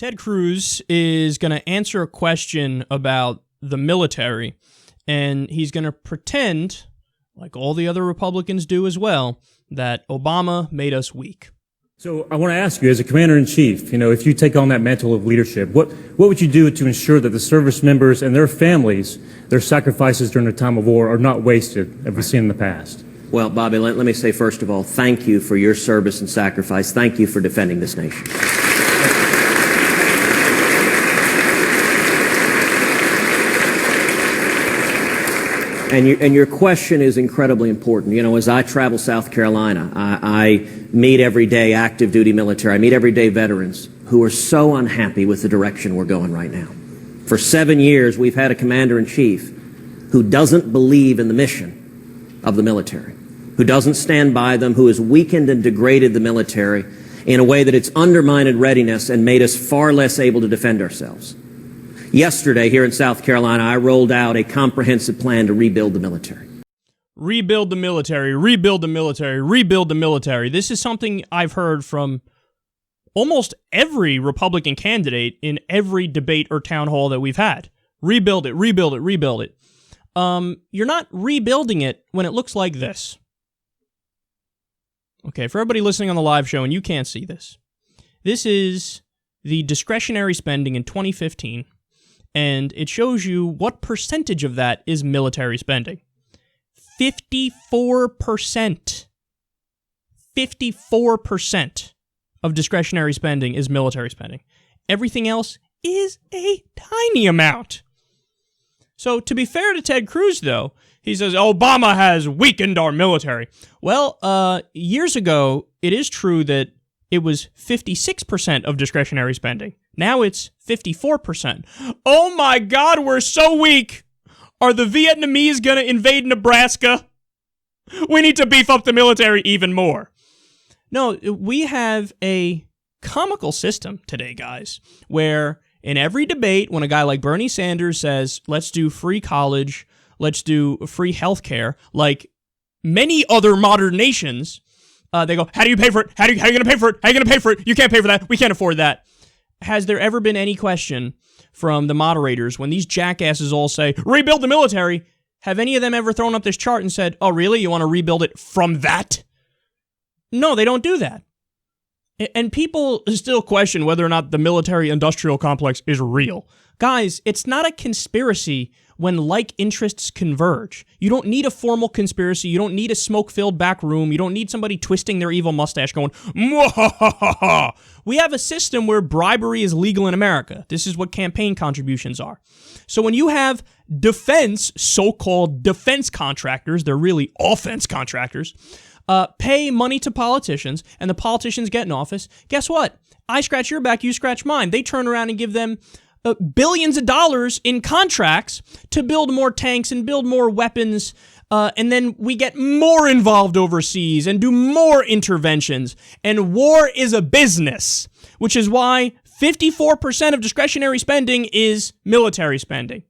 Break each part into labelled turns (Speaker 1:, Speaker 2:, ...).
Speaker 1: Ted Cruz is going to answer a question about the military, and he's going to pretend, like all the other Republicans do as well, that Obama made us weak.
Speaker 2: So I want to ask you, as a commander-in-chief, if you take on that mantle of leadership, what would you do to ensure that the service members and their families, their sacrifices during the time of war are not wasted, as we've seen in the past?
Speaker 3: Well, Bobby, let me say, first of all, thank you for your service and sacrifice. Thank you for defending this nation. And your question is incredibly important. As I travel South Carolina, I meet every day active duty military. I meet every day veterans who are so unhappy with the direction we're going right now. For 7 years, we've had a commander-in-chief who doesn't believe in the mission of the military, who doesn't stand by them, who has weakened and degraded the military in a way that it's undermined readiness and made us far less able to defend ourselves. Yesterday, here in South Carolina, I rolled out a comprehensive plan to rebuild the military.
Speaker 1: Rebuild the military, rebuild the military, rebuild the military. This is something I've heard from almost every Republican candidate in every debate or town hall that we've had. Rebuild it, rebuild it, rebuild it. You're not rebuilding it when it looks like this. Okay, for everybody listening on the live show, and you can't see this, this is the discretionary spending in 2015. And it shows you what percentage of that is military spending. 54%. 54% of discretionary spending is military spending. Everything else is a tiny amount. So to be fair to Ted Cruz, though, he says, Obama has weakened our military. Well, years ago, it is true that it was 56% of discretionary spending. Now it's 54%. Oh my God, we're so weak. Are the Vietnamese going to invade Nebraska? We need to beef up the military even more. No, we have a comical system today, guys, where in every debate, when a guy like Bernie Sanders says, let's do free college, let's do free healthcare, like many other modern nations, they go, how do you pay for it? How are you going to pay for it? How are you going to pay for it? You can't pay for that. We can't afford that. Has there ever been any question from the moderators when these jackasses all say, rebuild the military? Have any of them ever thrown up this chart and said, oh, really? You want to rebuild it from that? No, they don't do that. And people still question whether or not the military-industrial complex is real. Guys, it's not a conspiracy when like interests converge. You don't need a formal conspiracy. You don't need a smoke-filled back room. You don't need somebody twisting their evil mustache going, mwahahaha. We have a system where bribery is legal in America. This is what campaign contributions are. So when you have defense, so-called defense contractors, they're really offense contractors, pay money to politicians, and the politicians get in office, guess what? I scratch your back, you scratch mine. They turn around and give them billions of dollars in contracts to build more tanks and build more weapons, and then we get more involved overseas and do more interventions. And war is a business, which is why 54% of discretionary spending is military spending.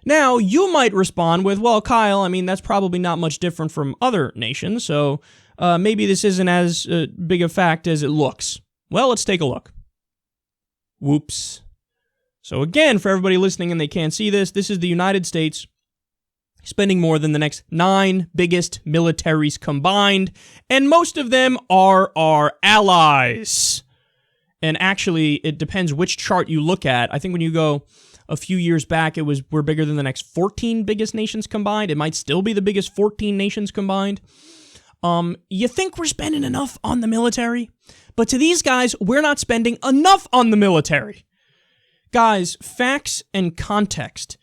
Speaker 1: Now, you might respond with, well, Kyle, I mean, that's probably not much different from other nations, so maybe this isn't as big a fact as it looks. Well, let's take a look. Whoops. So again, for everybody listening and they can't see this, this is the United States spending more than the next 9 biggest militaries combined, and most of them are our allies. And actually, it depends which chart you look at. I think when you go a few years back, we're bigger than the next 14 biggest nations combined. It might still be the biggest 14 nations combined. You think we're spending enough on the military? But to these guys, we're not spending enough on the military. Guys, facts and context.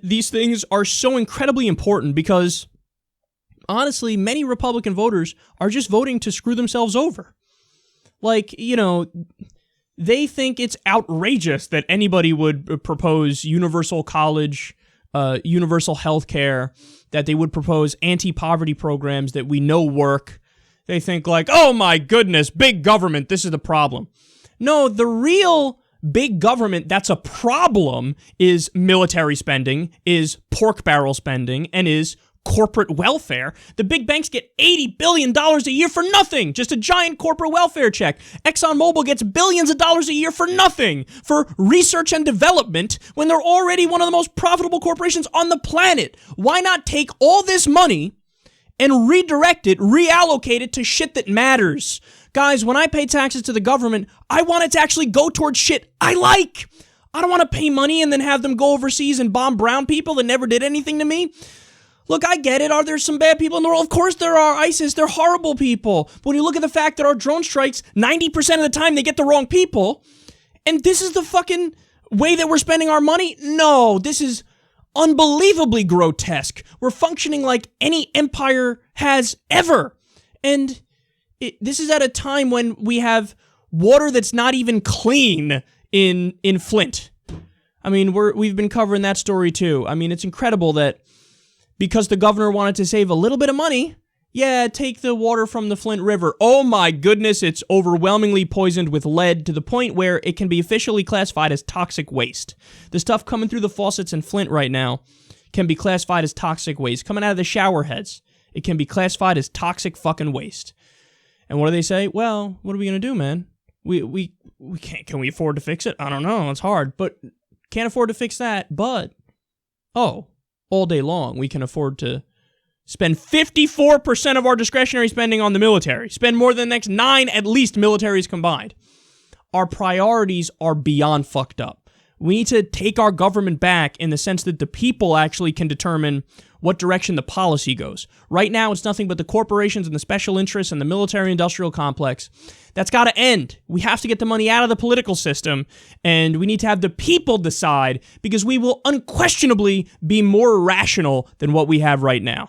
Speaker 1: These things are so incredibly important because, honestly, many Republican voters are just voting to screw themselves over. Like, they think it's outrageous that anybody would propose universal college, universal health care, that they would propose anti-poverty programs that we know work. They think like, oh my goodness, big government, this is the problem. No, the real big government that's a problem is military spending, is pork barrel spending, and is corporate welfare. The big banks get $80 billion a year for nothing. Just a giant corporate welfare check. ExxonMobil gets billions of dollars a year for nothing. For research and development when they're already one of the most profitable corporations on the planet. Why not take all this money and redirect it, reallocate it to shit that matters? Guys, when I pay taxes to the government, I want it to actually go towards shit I like. I don't want to pay money and then have them go overseas and bomb brown people that never did anything to me. Look, I get it. Are there some bad people in the world? Of course there are. ISIS, they're horrible people. But when you look at the fact that our drone strikes, 90% of the time they get the wrong people, and this is the fucking way that we're spending our money? No, this is unbelievably grotesque. We're functioning like any empire has ever. And this is at a time when we have water that's not even clean in Flint. I mean, we've been covering that story too. I mean, it's incredible that because the governor wanted to save a little bit of money, yeah, take the water from the Flint River. Oh my goodness, it's overwhelmingly poisoned with lead to the point where it can be officially classified as toxic waste. The stuff coming through the faucets in Flint right now can be classified as toxic waste. Coming out of the shower heads, it can be classified as toxic fucking waste. And what do they say? Well, what are we going to do, man? We can't. Can we afford to fix it? I don't know. It's hard, but can't afford to fix that. But, all day long, we can afford to spend 54% of our discretionary spending on the military. Spend more than the next 9, at least, militaries combined. Our priorities are beyond fucked up. We need to take our government back in the sense that the people actually can determine what direction the policy goes. Right now, it's nothing but the corporations and the special interests and the military-industrial complex. That's got to end. We have to get the money out of the political system, and we need to have the people decide, because we will unquestionably be more rational than what we have right now.